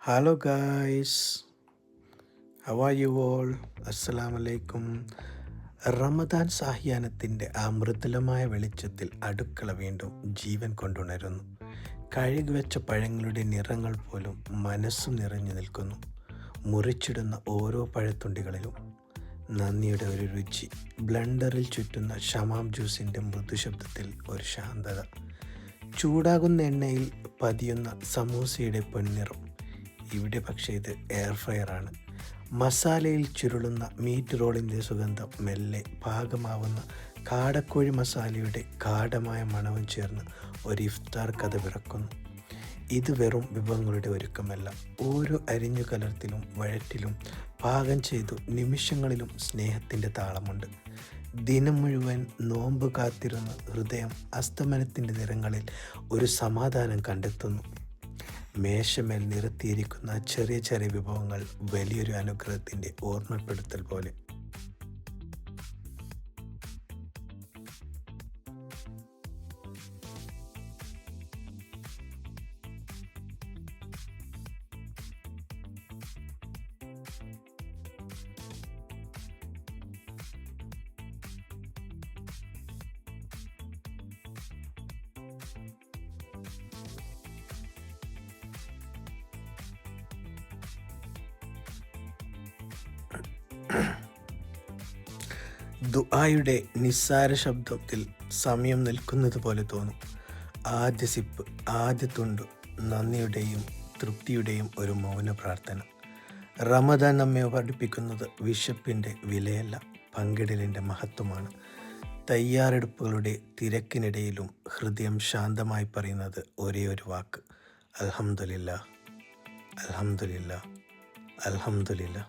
Hello guys, how are you all? Assalamu alaikum. Ramadan സാഹ്യാനത്തിൻ്റെ ആ മൃദുലമായ വെളിച്ചത്തിൽ അടുക്കള വീണ്ടും ജീവൻ കൊണ്ടുണരുന്നു. കഴുകിവെച്ച പഴങ്ങളുടെ നിറങ്ങൾ പോലും മനസ്സും നിറഞ്ഞു നിൽക്കുന്നു. മുറിച്ചിടുന്ന ഓരോ പഴത്തുണ്ടികളിലും നന്ദിയുടെ ഒരു രുചി. ബ്ലെൻഡറിൽ ചുറ്റുന്ന ഷമാം ജ്യൂസിൻ്റെ മൃദുശബ്ദത്തിൽ ഒരു ശാന്തത. ചൂടാകുന്ന എണ്ണയിൽ പതിയുന്ന സമൂസയുടെ പൊൻനിറം. ഇവിടെ പക്ഷേ ഇത് എയർ ഫ്രയറാണ്. മസാലയിൽ ചുരുളുന്ന മീറ്റ് റോളിൻ്റെ സുഗന്ധം മെല്ലെ പാകമാവുന്ന കാടക്കോഴി മസാലയുടെ ഗാഢമായ മണവും ചേർന്ന് ഒരു ഇഫ്താർ കഥ പിറക്കുന്നു. ഇത് വെറും വിഭവങ്ങളുടെ ഒരുക്കമല്ല. ഓരോ അരിഞ്ഞു കലർത്തിലും വഴറ്റിലും പാകം ചെയ്തു നിമിഷങ്ങളിലും സ്നേഹത്തിൻ്റെ താളമുണ്ട്. ദിനം മുഴുവൻ നോമ്പ് കാത്തിരുന്ന് ഹൃദയം അസ്തമനത്തിൻ്റെ നിറങ്ങളിൽ ഒരു സമാധാനം കണ്ടെത്തുന്നു. മേശമേൽ നിരത്തിയിരിക്കുന്ന ചെറിയ ചെറിയ വിഭവങ്ങൾ വലിയൊരു അനുഗ്രഹത്തിൻ്റെ ഓർമ്മപ്പെടുത്തൽ പോലെ. ദുആയുടെ നിസ്സാര ശബ്ദത്തിൽ സമയം നിൽക്കുന്നത് പോലെ തോന്നും. ആദ്യ സിപ്പ്, ആദ്യ തുണ്ട്, നന്ദിയുടെയും തൃപ്തിയുടെയും ഒരു മൗന പ്രാർത്ഥന. റമദാൻ നമ്മെ പഠിപ്പിക്കുന്നത് വിശപ്പിൻ്റെ വിലയല്ല, പങ്കിടലിൻ്റെ മഹത്വമാണ്. തയ്യാറെടുപ്പുകളുടെ തിരക്കിനിടയിലും ഹൃദയം ശാന്തമായി പറയുന്നത് ഒരേ ഒരു വാക്ക്: അൽഹംദുലില്ലാ, അൽഹംദുലില്ലാ, അൽഹംദുലില്ലാ.